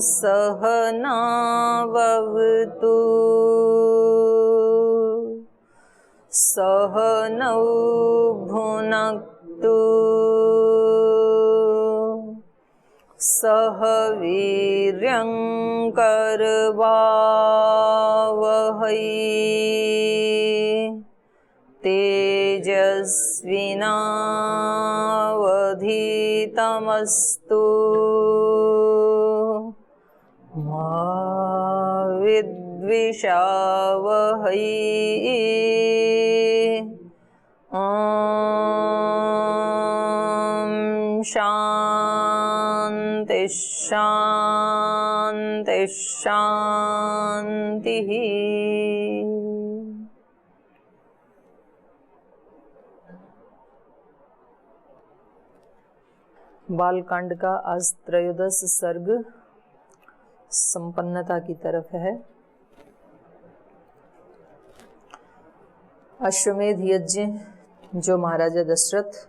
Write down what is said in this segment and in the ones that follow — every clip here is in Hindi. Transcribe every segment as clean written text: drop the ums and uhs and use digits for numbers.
सहनावतु सहनौ भुनक्तु सह वीर्यं करवावहै तेजस्विनावधीतमस्तु मा विद्विषावहै। ॐ शान्ति शान्ति शान्तिः। बालकांड का आज त्रयोदश सर्ग संपन्नता की तरफ है। अश्वमेध यज्ञ जो महाराजा दशरथ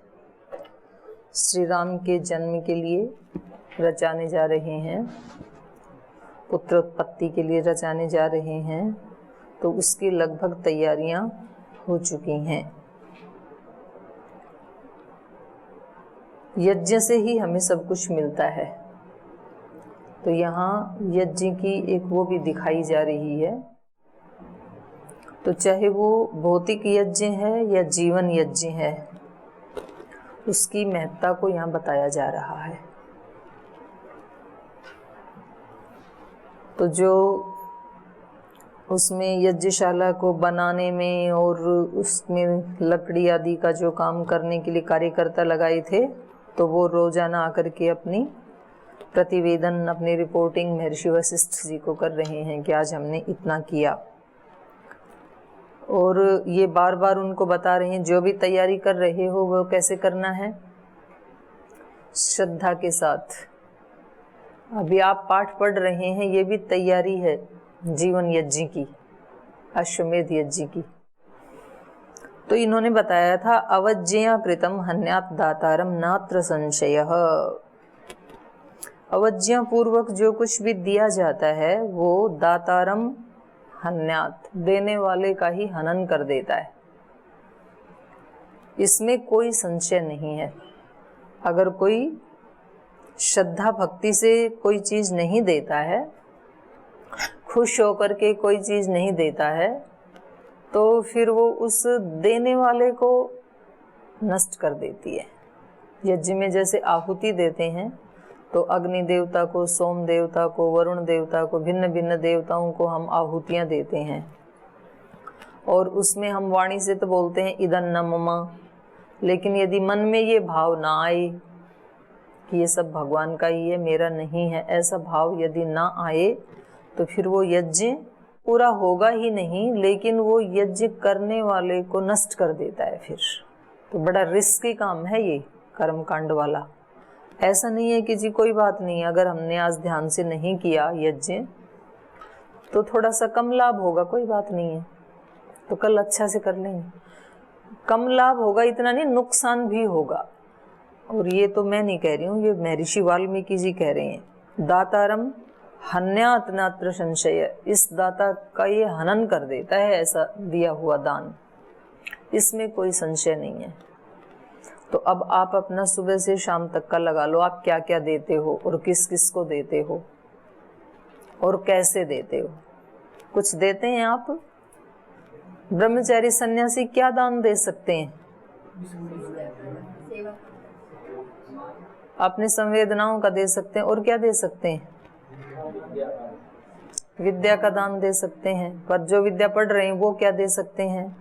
श्री राम के जन्म के लिए रचाने जा रहे हैं, पुत्र उत्पत्ति के लिए रचाने जा रहे हैं, तो उसकी लगभग तैयारियां हो चुकी हैं। यज्ञ से ही हमें सब कुछ मिलता है, तो यहाँ यज्ञ की एक वो भी दिखाई जा रही है। तो चाहे वो भौतिक यज्ञ है या जीवन यज्ञ है, उसकी महत्ता को यहाँ बताया जा रहा है। तो जो उसमें यज्ञशाला को बनाने में और उसमें लकड़ी आदि का जो काम करने के लिए कार्यकर्ता लगाए थे, तो वो रोजाना आकर के अपनी प्रतिवेदन, अपनी रिपोर्टिंग महर्षि वशिष्ठ जी को कर रहे हैं कि आज हमने इतना किया। और ये बार बार उनको बता रहे हैं, जो भी तैयारी कर रहे हो वो कैसे करना है, श्रद्धा के साथ। अभी आप पाठ पढ़ रहे हैं, ये भी तैयारी है जीवन यज्ञ की, अश्वमेध यज्ञ की। तो इन्होंने बताया था, अवज्ञया कृतम हन्यात दातारम नात्र संशयः। अवज्ञा पूर्वक जो कुछ भी दिया जाता है वो दातारम हन्यात, देने वाले का ही हनन कर देता है, इसमें कोई संशय नहीं है। अगर कोई श्रद्धा भक्ति से कोई चीज नहीं देता है, खुश होकर के कोई चीज नहीं देता है, तो फिर वो उस देने वाले को नष्ट कर देती है। यज्ञ में जैसे आहुति देते हैं, तो अग्नि देवता को, सोम देवता को, वरुण देवता को, भिन्न भिन्न देवताओं को हम आहुतियाँ देते हैं। और उसमें हम वाणी से तो बोलते हैं इदं न मम, लेकिन यदि मन में ये भाव ना आए कि ये सब भगवान का ही है, मेरा नहीं है, ऐसा भाव यदि ना आए, तो फिर वो यज्ञ पूरा होगा ही नहीं, लेकिन वो यज्ञ करने वाले को नष्ट कर देता है फिर। तो बड़ा रिस्की काम है ये कर्मकांड वाला। ऐसा नहीं है कि जी कोई बात नहीं, अगर हमने आज ध्यान से नहीं किया यज्ञ तो थोड़ा सा कम लाभ होगा, कोई बात नहीं है, तो कल अच्छा से कर लेंगे। कम लाभ होगा इतना नहीं, नुकसान भी होगा। और ये तो मैं नहीं कह रही हूँ, ये महर्षि वाल्मीकि जी कह रहे हैं, दातारम हन्यात नात्र संशय। इस दाता का ये हनन कर देता है, ऐसा दिया हुआ दान, इसमें कोई संशय नहीं है। तो अब आप अपना सुबह से शाम तक का लगा लो, आप क्या क्या देते हो और किस किस को देते हो और कैसे देते हो। कुछ देते हैं आप? ब्रह्मचारी सन्यासी क्या दान दे सकते हैं? अपनी संवेदनाओं का दे सकते हैं, और क्या दे सकते हैं? विद्या का दान दे सकते हैं। पर जो विद्या पढ़ रहे हैं वो क्या दे सकते हैं?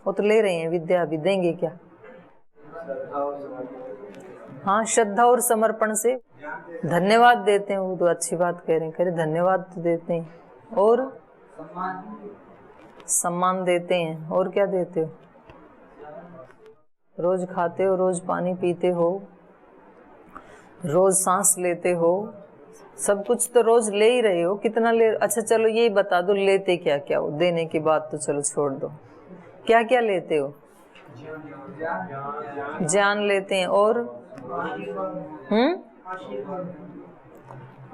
वो तो ले रहे हैं विद्या, अभी देंगे क्या? हाँ, श्रद्धा और समर्पण से धन्यवाद देते हैं, वो तो अच्छी बात कह रहे हैं, कह रहे धन्यवाद तो देते हैं, और सम्मान देते हैं। और क्या देते हो? रोज खाते हो, रोज पानी पीते हो, रोज सांस लेते हो, सब कुछ तो रोज ले ही रहे हो। कितना ले? अच्छा चलो यही बता दो, लेते क्या क्या हो? देने की बात तो चलो छोड़ दो, क्या क्या लेते हो? जान लेते हैं, और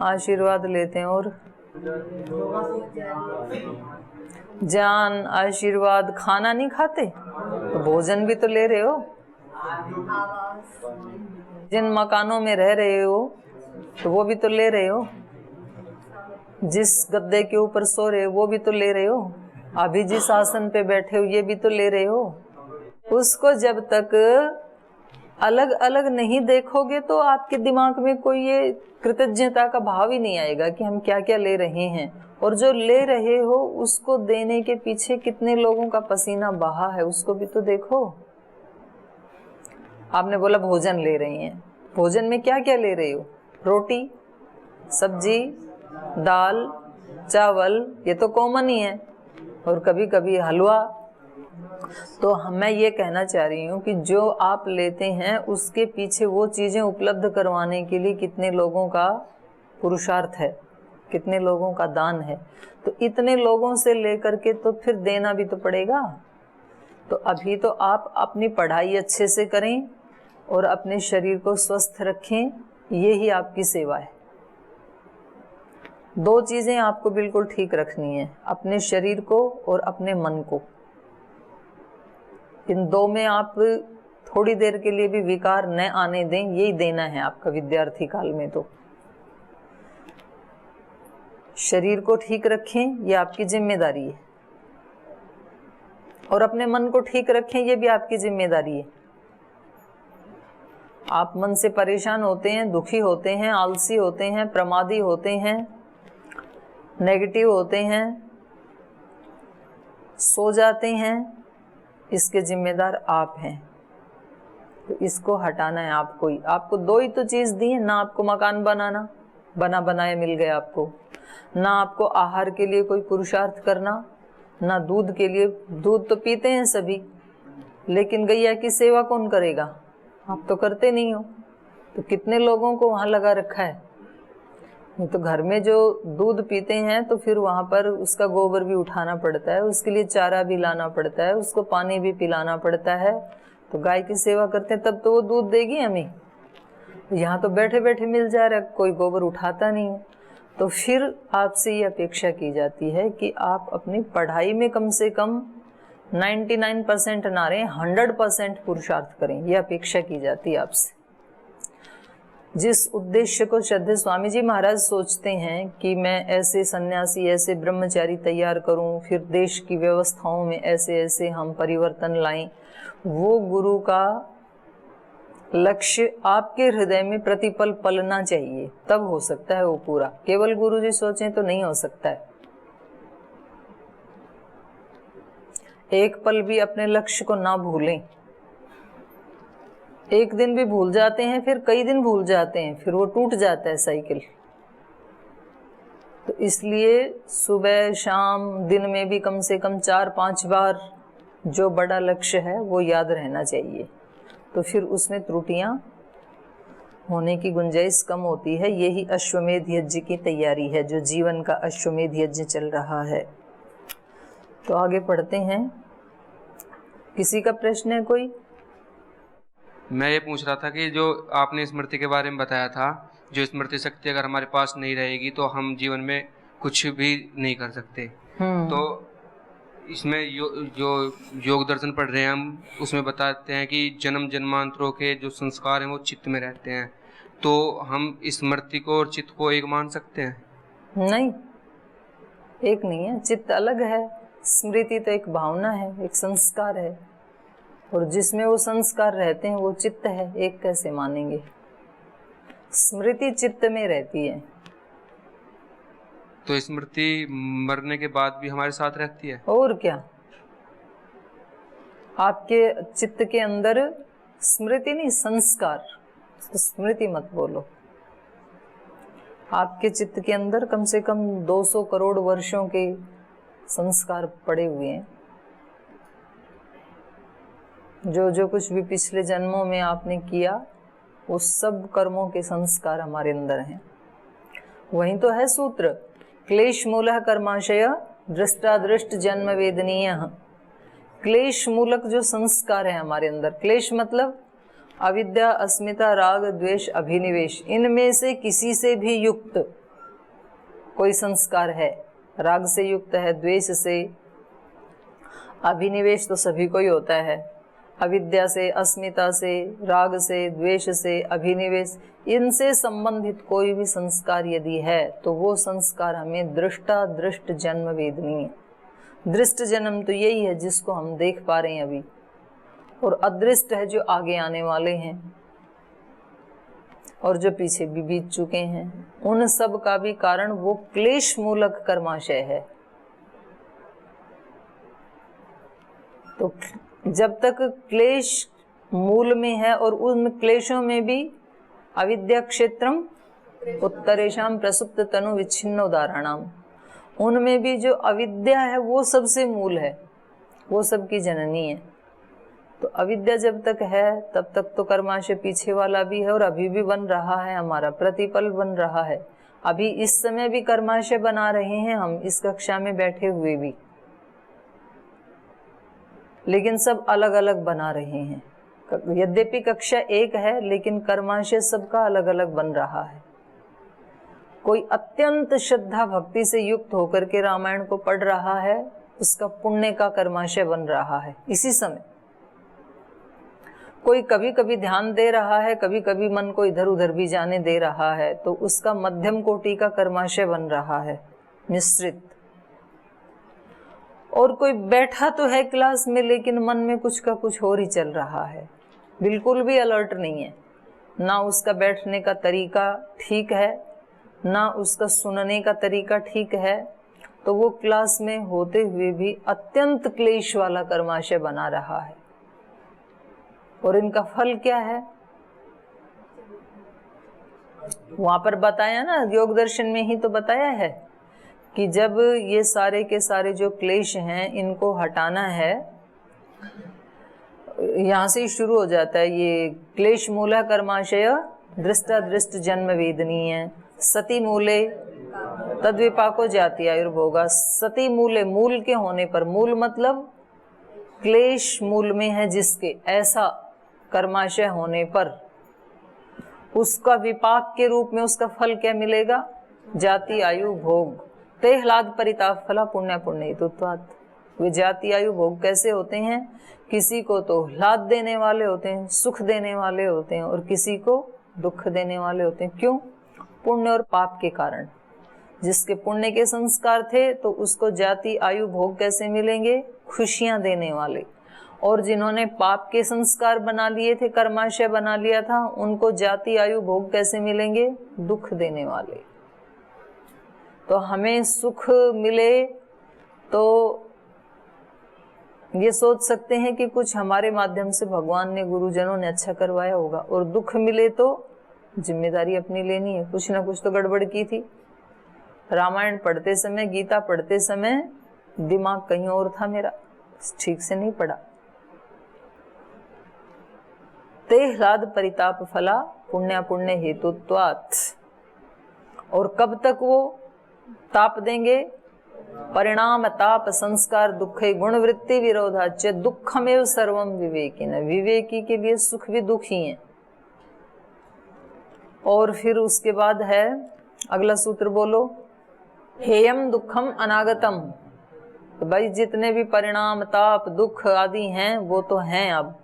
आशीर्वाद लेते हैं और ज्ञान, आशीर्वाद। खाना नहीं खाते तो भोजन भी तो ले रहे हो। जिन मकानों में रह रहे हो तो वो भी तो ले रहे हो। जिस गद्दे के ऊपर सो रहे हो वो भी तो ले रहे हो। अभी जिस आसन पे बैठे हो ये भी तो ले रहे हो। उसको जब तक अलग अलग नहीं देखोगे तो आपके दिमाग में कोई ये कृतज्ञता का भाव ही नहीं आएगा कि हम क्या क्या ले रहे हैं। और जो ले रहे हो उसको देने के पीछे कितने लोगों का पसीना बहा है उसको भी तो देखो। आपने बोला भोजन ले रही हैं, भोजन में क्या क्या ले रहे हो? रोटी, सब्जी, दाल, चावल, ये तो कॉमन ही है, और कभी कभी हलवा। तो मैं ये कहना चाह रही हूँ कि जो आप लेते हैं उसके पीछे वो चीज़ें उपलब्ध करवाने के लिए कितने लोगों का पुरुषार्थ है, कितने लोगों का दान है। तो इतने लोगों से लेकर के तो फिर देना भी तो पड़ेगा। तो अभी तो आप अपनी पढ़ाई अच्छे से करें और अपने शरीर को स्वस्थ रखें, ये ही आपकी सेवा है। दो चीज़ें आपको बिल्कुल ठीक रखनी है, अपने शरीर को और अपने मन को। इन दो में आप थोड़ी देर के लिए भी विकार न आने दें, यही देना है आपका विद्यार्थी काल में। तो शरीर को ठीक रखें, ये आपकी जिम्मेदारी है, और अपने मन को ठीक रखें, ये भी आपकी जिम्मेदारी है। आप मन से परेशान होते हैं, दुखी होते हैं, आलसी होते हैं, प्रमादी होते हैं, नेगेटिव होते हैं, सो जाते हैं, इसके जिम्मेदार आप हैं। तो इसको हटाना है आपको ही। आपको दो ही तो चीज़ दी है ना, आपको मकान बनाना बना बनाया मिल गया आपको, ना आपको आहार के लिए कोई पुरुषार्थ करना, ना दूध के लिए। दूध तो पीते हैं सभी, लेकिन गैया की सेवा कौन करेगा? आप तो करते नहीं हो। तो कितने लोगों को वहाँ लगा रखा है। तो घर में जो दूध पीते हैं तो फिर वहाँ पर उसका गोबर भी उठाना पड़ता है, उसके लिए चारा भी लाना पड़ता है, उसको पानी भी पिलाना पड़ता है। तो गाय की सेवा करते हैं तब तो वो दूध देगी हमें। यहाँ तो बैठे बैठे मिल जा रहा है, कोई गोबर उठाता नहीं है। तो फिर आपसे ये अपेक्षा की जाती है कि आप अपनी पढ़ाई में कम से कम 99% ना रहे, 100% पुरुषार्थ करें, ये अपेक्षा की जाती है आपसे। जिस उद्देश्य को श्रद्धेय स्वामी जी महाराज सोचते हैं कि मैं ऐसे सन्यासी, ऐसे ब्रह्मचारी तैयार करूं, फिर देश की व्यवस्थाओं में ऐसे ऐसे हम परिवर्तन लाएं, वो गुरु का लक्ष्य आपके हृदय में प्रतिपल पलना चाहिए, तब हो सकता है वो पूरा। केवल गुरु जी सोचें तो नहीं हो सकता है। एक पल भी अपने लक्ष्य को ना भूलें। एक दिन भी भूल जाते हैं, फिर कई दिन भूल जाते हैं, फिर वो टूट जाता है साइकिल। तो इसलिए सुबह शाम दिन में भी कम से कम 4-5 बार जो बड़ा लक्ष्य है वो याद रहना चाहिए। तो फिर उसमें त्रुटियां होने की गुंजाइश कम होती है। यही अश्वमेध यज्ञ की तैयारी है, जो जीवन का अश्वमेध यज्ञ चल रहा है। तो आगे पढ़ते हैं। किसी का प्रश्न है कोई? मैं ये पूछ रहा था कि जो आपने स्मृति के बारे में बताया था, जो स्मृति शक्ति अगर हमारे पास नहीं रहेगी तो हम जीवन में कुछ भी नहीं कर सकते। तो इसमें जो योग दर्शन पढ़ रहे हैं हम, उसमें बताते हैं कि जन्म जन्मांतरों के जो संस्कार हैं वो चित्त में रहते हैं। तो हम स्मृति को और चित्त को एक मान सकते हैं? नहीं, एक नहीं है। चित्त अलग है, स्मृति तो एक भावना है, एक संस्कार है, और जिसमें वो संस्कार रहते हैं वो चित्त है। एक कैसे मानेंगे? स्मृति चित्त में रहती है। तो स्मृति मरने के बाद भी हमारे साथ रहती है? और क्या, आपके चित्त के अंदर स्मृति नहीं, संस्कार। स्मृति मत बोलो। आपके चित्त के अंदर कम से कम 200 करोड़ वर्षों के संस्कार पड़े हुए हैं। जो जो कुछ भी पिछले जन्मों में आपने किया, उस सब कर्मों के संस्कार हमारे अंदर हैं। वहीं तो है सूत्र, क्लेश मूलः कर्माशय दृष्टादृष्ट जन्म वेदनीय। क्लेश मूलक जो संस्कार है हमारे अंदर, क्लेश मतलब अविद्या, अस्मिता, राग, द्वेष, अभिनिवेश, इनमें से किसी से भी युक्त कोई संस्कार है, राग से युक्त है, द्वेष से, अभिनिवेश तो सभी को ही होता है, अविद्या से, अस्मिता से, राग से, द्वेष से, अभिनिवेश, इनसे संबंधित कोई भी संस्कार यदि है तो वो संस्कार हमें दृष्टा दृष्ट जन्म वेदनी है। दृष्ट जन्म तो यही है जिसको हम देख पा रहे हैं अभी, और अदृष्ट है जो आगे आने वाले हैं और जो पीछे भी बीत चुके हैं। उन सब का भी कारण वो क्लेश मूलक कर्माशय है। तो जब तक क्लेश मूल में है और उन क्लेशों में भी अविद्या क्षेत्रम उत्तरेशम प्रसुप्त तनु विच्छिन्न उदाहरणाम, उनमें भी जो अविद्या है वो सबसे मूल है, वो सबकी जननी है। तो अविद्या जब तक है तब तक तो कर्माशय पीछे वाला भी है और अभी भी बन रहा है, हमारा प्रतिपल बन रहा है। अभी इस समय भी कर्माशय बना रहे हैं हम इस कक्षा में बैठे हुए भी, लेकिन सब अलग अलग बना रहे हैं। यद्यपि कक्षा एक है लेकिन कर्माशय सबका अलग अलग बन रहा है। कोई अत्यंत श्रद्धा भक्ति से युक्त होकर के रामायण को पढ़ रहा है, उसका पुण्य का कर्माशय बन रहा है इसी समय। कोई कभी कभी ध्यान दे रहा है, कभी कभी मन को इधर उधर भी जाने दे रहा है, तो उसका मध्यम कोटि का कर्माशय बन रहा है, मिश्रित। और कोई बैठा तो है क्लास में लेकिन मन में कुछ का कुछ और ही चल रहा है, बिल्कुल भी अलर्ट नहीं है, ना उसका बैठने का तरीका ठीक है, ना उसका सुनने का तरीका ठीक है, तो वो क्लास में होते हुए भी अत्यंत क्लेश वाला कर्माशय बना रहा है। और इनका फल क्या है? वहां पर बताया ना, योग दर्शन में ही तो बताया है कि जब ये सारे के सारे जो क्लेश हैं इनको हटाना है, यहाँ से ही शुरू हो जाता है ये क्लेश मूला कर्माशय दृष्टा दृष्ट जन्म वेदनीय सती मूले तद्विपाको जाति आयुर्भोगा। सती मूले, मूल के होने पर, मूल मतलब क्लेश मूल में है जिसके, ऐसा कर्माशय होने पर उसका विपाक के रूप में उसका फल क्या मिलेगा? जाति आयु भोग। ते ह्लाद परिताप फला पुण्य पुण्य हेतुत्वात्। वे जाति आयु भोग कैसे होते हैं? किसी को तो ह्लाद देने वाले होते हैं, सुख देने वाले होते हैं, और किसी को दुख देने वाले होते हैं। क्यों? पुण्य और पाप के कारण। जिसके पुण्य के संस्कार थे तो उसको जाति आयु भोग कैसे मिलेंगे? खुशियां देने वाले। और जिन्होंने पाप के संस्कार बना लिए थे, कर्माशय बना लिया था, उनको जाति आयु भोग कैसे मिलेंगे? दुख देने वाले। तो हमें सुख मिले तो ये सोच सकते हैं कि कुछ हमारे माध्यम से भगवान ने, गुरुजनों ने अच्छा करवाया होगा, और दुख मिले तो जिम्मेदारी अपनी लेनी है, कुछ ना कुछ तो गड़बड़ की थी। रामायण पढ़ते समय, गीता पढ़ते समय दिमाग कहीं और था मेरा, ठीक से नहीं पढ़ा। ते ह्लाद परिताप फला पुण्य पुण्य हेतुत्वात्। और कब तक वो ताप देंगे? परिणाम ताप संस्कार दुखे गुण वृत्ति विरोधाच दुखमेव सर्वम विवेकिन। विवेकी के लिए सुख भी दुख ही है। और फिर उसके बाद है अगला सूत्र, बोलो, हेयम दुखम अनागतम। तो भाई जितने भी परिणाम ताप दुख आदि हैं वो तो हैं अब,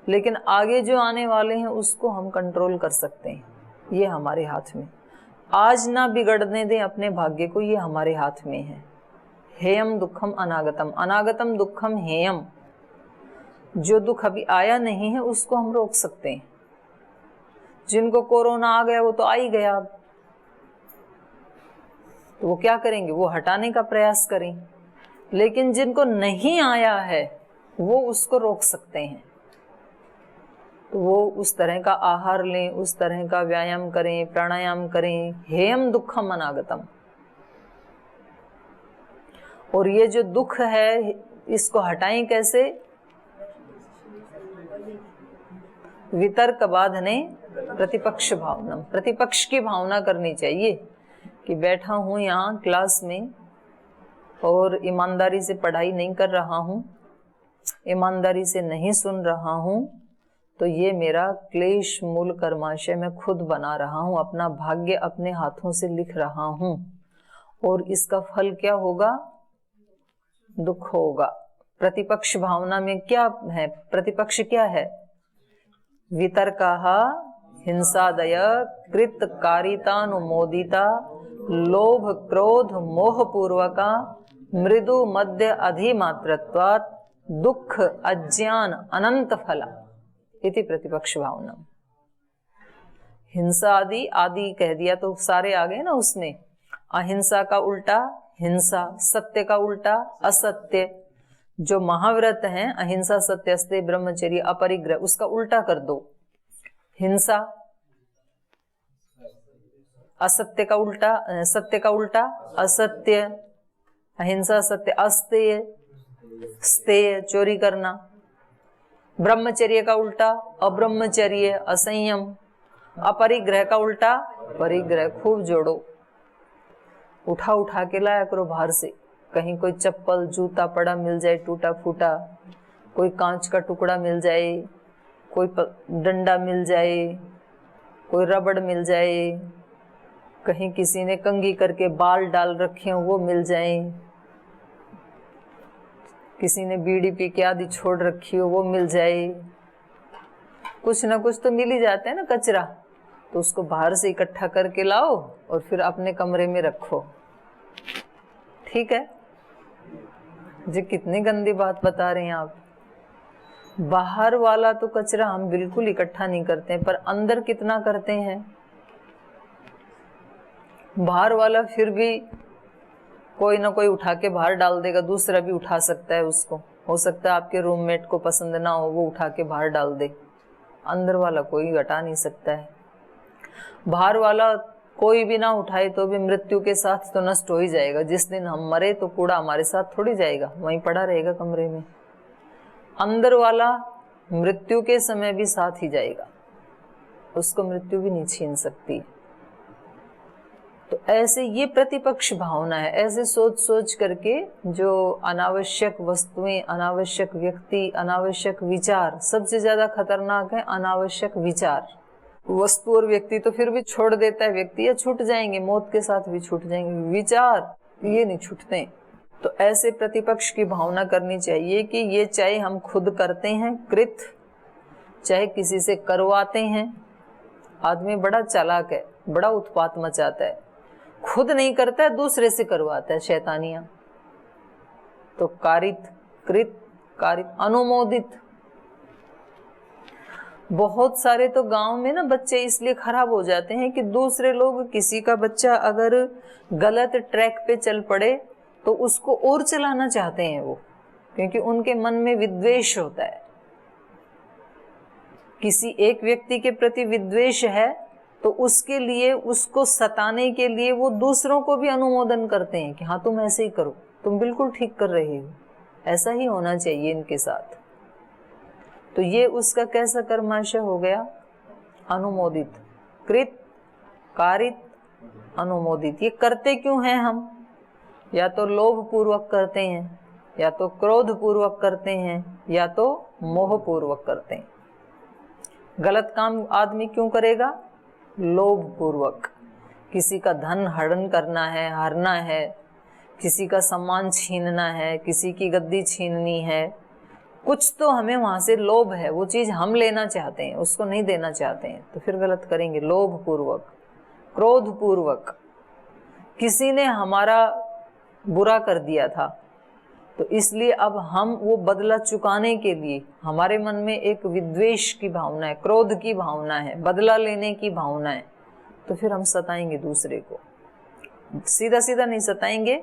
लेकिन आगे जो आने वाले हैं उसको हम कंट्रोल कर सकते हैं, ये हमारे हाथ में। आज ना बिगड़ने दें अपने भाग्य को, ये हमारे हाथ में है। हेयम दुखम अनागतम, अनागतम दुखम हेयम। जो दुख अभी आया नहीं है उसको हम रोक सकते हैं। जिनको कोरोना आ गया वो तो आ ही गया, अब तो वो क्या करेंगे? वो हटाने का प्रयास करें। लेकिन जिनको नहीं आया है वो उसको रोक सकते हैं। तो वो उस तरह का आहार लें, उस तरह का व्यायाम करें, प्राणायाम करें। हेयम दुखम अनागतम। और ये जो दुख है इसको हटाएं कैसे? वितर्क बाधने प्रतिपक्ष भावना। प्रतिपक्ष की भावना करनी चाहिए कि बैठा हूँ यहाँ क्लास में और ईमानदारी से पढ़ाई नहीं कर रहा हूँ, ईमानदारी से नहीं सुन रहा हूँ, तो ये मेरा क्लेश मूल कर्माशय मैं खुद बना रहा हूँ, अपना भाग्य अपने हाथों से लिख रहा हूँ। और इसका फल क्या होगा? दुख होगा। प्रतिपक्ष भावना में क्या है? प्रतिपक्ष क्या है? वितर्कः हिंसादय कृत कारितानुमोदिता लोभ क्रोध मोह पूर्वका मृदु मध्य अधिमात्रत्वात् दुख अज्ञान अनंत फला इति प्रतिपक्ष भावना। हिंसा आदि, आदि कह दिया तो सारे आ गए ना उसमें। अहिंसा का उल्टा हिंसा, सत्य का उल्टा असत्य। जो महाव्रत हैं अहिंसा सत्य अस्तेय ब्रह्मचर्य अपरिग्रह, उसका उल्टा कर दो। हिंसा असत्य का उल्टा, सत्य का उल्टा असत्य। अहिंसा सत्य अस्तेय, स्तेय चोरी करना। ब्रह्मचर्य का उल्टा अब्रह्मचर्य असंयम। अपरिग्रह का उल्टा परिग्रह। खूब जोड़ो, उठा उठा के लाया करो बाहर से। कहीं कोई चप्पल जूता पड़ा मिल जाए टूटा फूटा, कोई कांच का टुकड़ा मिल जाए, कोई डंडा मिल जाए, कोई रबड़ मिल जाए, कहीं किसी ने कंघी करके बाल डाल रखे हो वो मिल जाए, किसी ने बीड़ी पी के आदि छोड़ रखी हो वो मिल जाए। कुछ ना कुछ तो मिल ही जाता है ना कचरा, तो उसको बाहर से इकट्ठा करके लाओ और फिर अपने कमरे में रखो। ठीक है जी? कितनी गंदी बात बता रहे हैं आप। बाहर वाला तो कचरा हम बिल्कुल इकट्ठा नहीं करते हैं, पर अंदर कितना करते हैं। बाहर वाला फिर भी कोई ना कोई उठा के बाहर डाल देगा, दूसरा भी उठा सकता है उसको। हो सकता है आपके रूममेट को पसंद ना हो, वो उठा के बाहर डाल दे। अंदर वाला कोई हटा नहीं सकता है। बाहर वाला कोई भी ना उठाए तो भी मृत्यु के साथ तो नष्ट हो ही जाएगा। जिस दिन हम मरे तो कूड़ा हमारे साथ थोड़ी जाएगा, वहीं पड़ा रहेगा कमरे में। अंदर वाला मृत्यु के समय भी साथ ही जाएगा, उसको मृत्यु भी नहीं छीन सकती। तो ऐसे ये प्रतिपक्ष भावना है। ऐसे सोच सोच करके जो अनावश्यक वस्तुएं, अनावश्यक व्यक्ति, अनावश्यक विचार, सबसे ज्यादा खतरनाक है अनावश्यक विचार। वस्तु और व्यक्ति तो फिर भी छोड़ देता है व्यक्ति, या छूट जाएंगे, मौत के साथ भी छूट जाएंगे। विचार ये नहीं छूटते। तो ऐसे प्रतिपक्ष की भावना करनी चाहिए कि ये चाहे हम खुद करते हैं कृत, चाहे किसी से करवाते हैं। आदमी बड़ा चालाक है, बड़ा उत्पात मचाता है, खुद नहीं करता है दूसरे से करवाता है शैतानियां। तो कारित, कृत, कारित, अनुमोदित। बहुत सारे तो गांव में ना बच्चे इसलिए खराब हो जाते हैं कि दूसरे लोग, किसी का बच्चा अगर गलत ट्रैक पे चल पड़े तो उसको और चलाना चाहते हैं वो, क्योंकि उनके मन में विद्वेष होता है। किसी एक व्यक्ति के प्रति विद्वेष है तो उसके लिए, उसको सताने के लिए वो दूसरों को भी अनुमोदन करते हैं कि हाँ तुम ऐसे ही करो, तुम बिल्कुल ठीक कर रहे हो। ऐसा ही होना चाहिए इनके साथ। तो ये उसका कैसा कर्माशय हो गया? अनुमोदित। कृत, कारित, अनुमोदित। ये करते क्यों हैं हम? या तो लोभ पूर्वक करते हैं, या तो क्रोध पूर्वक करते हैं, या तो मोह पूर्वक करते हैं। गलत काम आदमी क्यों करेगा? लोभ पूर्वक। किसी का धन हड़न करना है, हरना है, किसी का सम्मान छीनना है, किसी की गद्दी छीननी है, कुछ तो हमें वहां से लोभ है, वो चीज हम लेना चाहते हैं, उसको नहीं देना चाहते हैं, तो फिर गलत करेंगे। लोभ पूर्वक, क्रोध पूर्वक। किसी ने हमारा बुरा कर दिया था तो इसलिए अब हम वो बदला चुकाने के लिए, हमारे मन में एक विद्वेष की भावना है, क्रोध की भावना है, बदला लेने की भावना है, तो फिर हम सताएंगे दूसरे को। सीधा सीधा नहीं सताएंगे,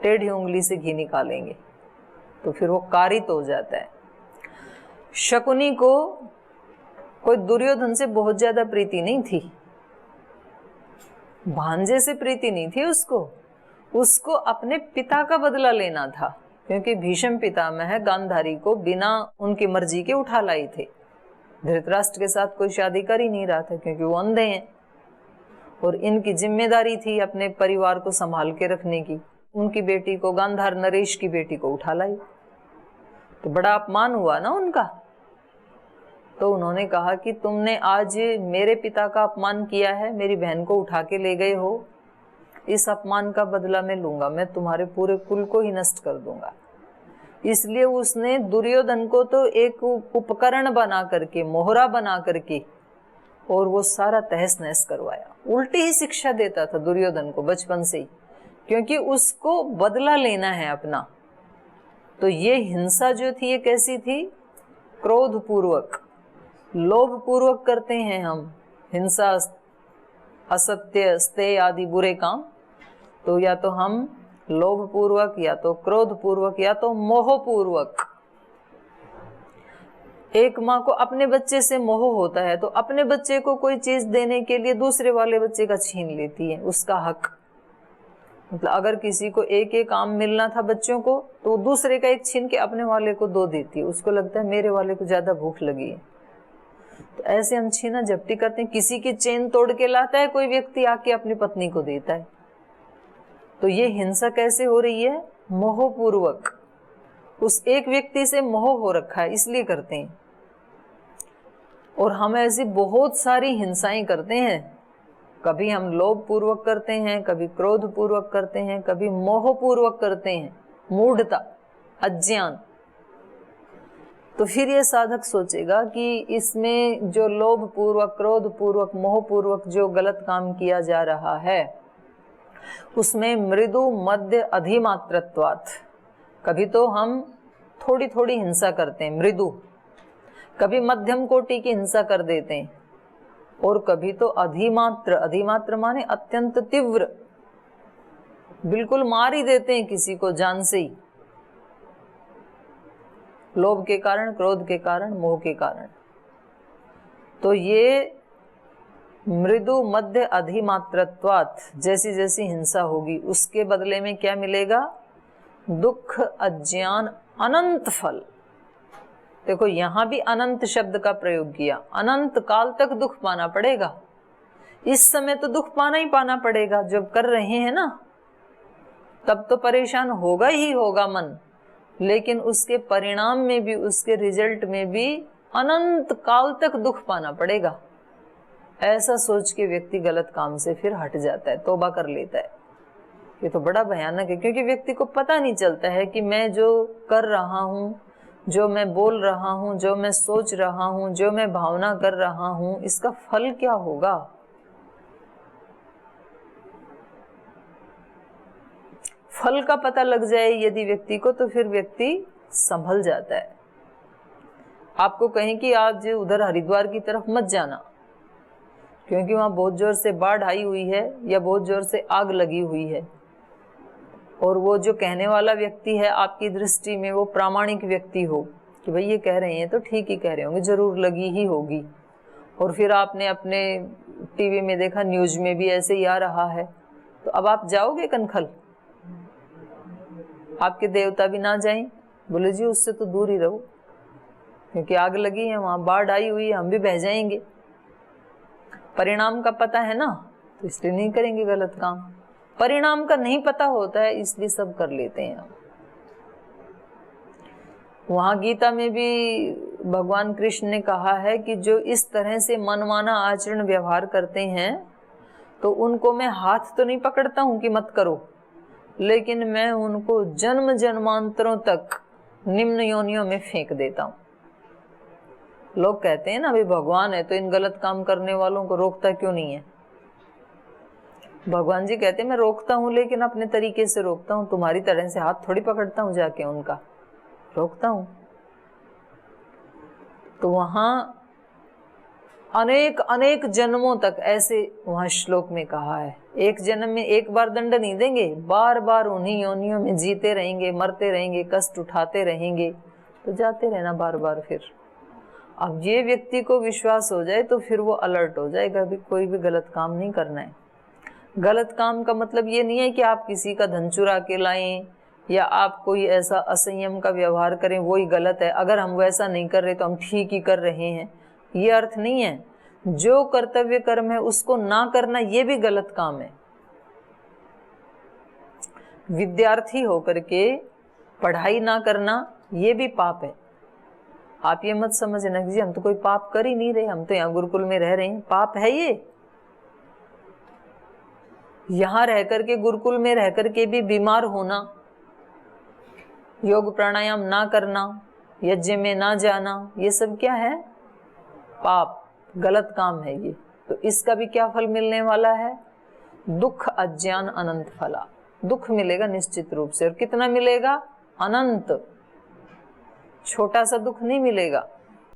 टेढ़ी उंगली से घी निकालेंगे, तो फिर वो कारित हो जाता है। शकुनी को कोई दुर्योधन से बहुत ज्यादा प्रीति नहीं थी, भांजे से प्रीति नहीं थी उसको अपने पिता का बदला लेना था, क्योंकि भीष्म पितामह गांधारी को बिना उनकी मर्जी के उठा लाई थे। धृतराष्ट्र के साथ कोई शादी कर ही नहीं रहा था क्योंकि वो अंधे हैं, और इनकी जिम्मेदारी थी अपने परिवार को संभाल के रखने की। उनकी बेटी को, गांधार नरेश की बेटी को उठा लाई, तो बड़ा अपमान हुआ ना उनका। तो उन्होंने कहा कि तुमने आज मेरे पिता का अपमान किया है, मेरी बहन को उठा के ले गए हो, इस अपमान का बदला मैं लूंगा, मैं तुम्हारे पूरे कुल को ही नष्ट कर दूंगा। इसलिए उसने दुर्योधन को तो एक उपकरण बना करके, मोहरा बना करके, और वो सारा तहस नहस करवाया। उल्टी ही शिक्षा देता था दुर्योधन को बचपन से ही, क्योंकि उसको बदला लेना है अपना। तो ये हिंसा जो थी ये कैसी थी? क्रोध पूर्वक, लोभ पूर्वक करते हैं हम हिंसा, असत्य, स्तेय आदि बुरे काम। तो या तो हम लोभ पूर्वक, या तो क्रोध पूर्वक, या तो मोह पूर्वक। एक माँ को अपने बच्चे से मोह होता है तो अपने बच्चे को कोई चीज देने के लिए दूसरे वाले बच्चे का छीन लेती है उसका हक। मतलब अगर किसी को एक आम मिलना था बच्चों को तो दूसरे का एक छीन के अपने वाले को दो देती है, उसको लगता है मेरे वाले को ज्यादा भूख लगी है। तो ऐसे हम छीना झपटी करते हैं। किसी की चेन तोड़ के लाता है कोई व्यक्ति, आके अपनी पत्नी को देता है। तो ये हिंसा कैसे हो रही है? मोहपूर्वक। उस एक व्यक्ति से मोह हो रखा है इसलिए करते हैं। और हम ऐसी बहुत सारी हिंसाएं करते हैं। कभी हम लोभ पूर्वक करते हैं, कभी क्रोध पूर्वक करते हैं, कभी मोह पूर्वक करते हैं, मूढ़ता, अज्ञान। तो फिर ये साधक सोचेगा कि इसमें जो लोभ पूर्वक, क्रोध पूर्वक, मोह पूर्वक जो गलत काम किया जा रहा है उसमें मृदु मध्य अधिमात्रत्वात्, कभी तो हम थोड़ी थोड़ी हिंसा करते हैं मृदु, कभी मध्यम कोटि की हिंसा कर देते हैं, और कभी तो अधिमात्र, अधिमात्र माने अत्यंत तीव्र, बिल्कुल मार ही देते हैं किसी को जान से ही, लोभ के कारण, क्रोध के कारण, मोह के कारण। तो ये मृदु मध्य अधिमात्रत्वात् जैसी जैसी हिंसा होगी उसके बदले में क्या मिलेगा? दुख, अज्ञान, अनंत फल। देखो यहां भी अनंत शब्द का प्रयोग किया। अनंत काल तक दुख पाना पड़ेगा। इस समय तो दुख पाना ही पाना पड़ेगा, जब कर रहे हैं ना तब तो परेशान होगा ही होगा मन, लेकिन उसके परिणाम में भी, उसके रिजल्ट में भी अनंत काल तक दुख पाना पड़ेगा। ऐसा सोच के व्यक्ति गलत काम से फिर हट जाता है, तौबा कर लेता है। ये तो बड़ा भयानक है, क्योंकि व्यक्ति को पता नहीं चलता है कि मैं जो कर रहा हूँ, जो मैं बोल रहा हूँ, जो मैं सोच रहा हूँ, जो मैं भावना कर रहा हूँ, इसका फल क्या होगा। फल का पता लग जाए यदि व्यक्ति को, तो फिर व्यक्ति संभल जाता है। आपको कहें कि आज उधर हरिद्वार की तरफ मत जाना क्योंकि वहां बहुत जोर से बाढ़ आई हुई है या बहुत जोर से आग लगी हुई है, और वो जो कहने वाला व्यक्ति है आपकी दृष्टि में वो प्रामाणिक व्यक्ति हो कि भाई ये कह रहे हैं तो ठीक ही कह रहे होंगे, जरूर लगी ही होगी, और फिर आपने अपने टीवी में देखा, न्यूज में भी ऐसे ही आ रहा है, तो अब आप जाओगे कनखल? आपके देवता भी ना जाएं? बोले जी उससे तो दूर ही रहो, क्योंकि आग लगी है, वहां बाढ़ आई हुई है, हम भी बह जाएंगे। परिणाम का पता है ना, तो इसलिए नहीं करेंगे गलत काम। परिणाम का नहीं पता होता है इसलिए सब कर लेते हैं। वहां गीता में भी भगवान कृष्ण ने कहा है कि जो इस तरह से मनमाना आचरण व्यवहार करते हैं तो उनको मैं हाथ तो नहीं पकड़ता हूं कि मत करो, लेकिन मैं उनको जन्म जन्मांतरों तक निम्न योनियों में फेंक देता हूं। लोग कहते हैं ना भाई भगवान है तो इन गलत काम करने वालों को रोकता क्यों नहीं है? भगवान जी कहते हैं मैं रोकता हूं, लेकिन अपने तरीके से रोकता हूं, तुम्हारी तरह से हाथ थोड़ी पकड़ता हूं जाके उनका, रोकता हूं। तो वहां अनेक अनेक जन्मों तक, ऐसे वहां श्लोक में कहा है, एक जन्म में एक बार दंड नहीं देंगे, बार बार उन्हीं योनियों में जीते रहेंगे, मरते रहेंगे, कष्ट उठाते रहेंगे, तो जाते रहना बार बार। फिर अब ये व्यक्ति को विश्वास हो जाए तो फिर वो अलर्ट हो जाएगा भी कोई भी गलत काम नहीं करना है। गलत काम का मतलब ये नहीं है कि आप किसी का धन चुरा के लाएं या आप कोई ऐसा असंयम का व्यवहार करें, वो ही गलत है। अगर हम वैसा नहीं कर रहे तो हम ठीक ही कर रहे हैं, ये अर्थ नहीं है। जो कर्तव्य कर्म है उसको ना करना ये भी गलत काम है। विद्यार्थी होकर के पढ़ाई ना करना ये भी पाप है। आप ये मत समझना कि जी हम तो कोई पाप कर ही नहीं रहे, हम तो यहाँ गुरुकुल में रह रहे हैं, पाप है ये। यहाँ रह करके, गुरुकुल में रह करके भी बीमार होना, योग प्राणायाम ना करना, यज्ञ में ना जाना, ये सब क्या है? पाप, गलत काम है ये। तो इसका भी क्या फल मिलने वाला है? दुख अज्ञान अनंत फला। दुख मिलेगा निश्चित रूप से, और कितना मिलेगा? अनंत। छोटा सा दुख नहीं मिलेगा।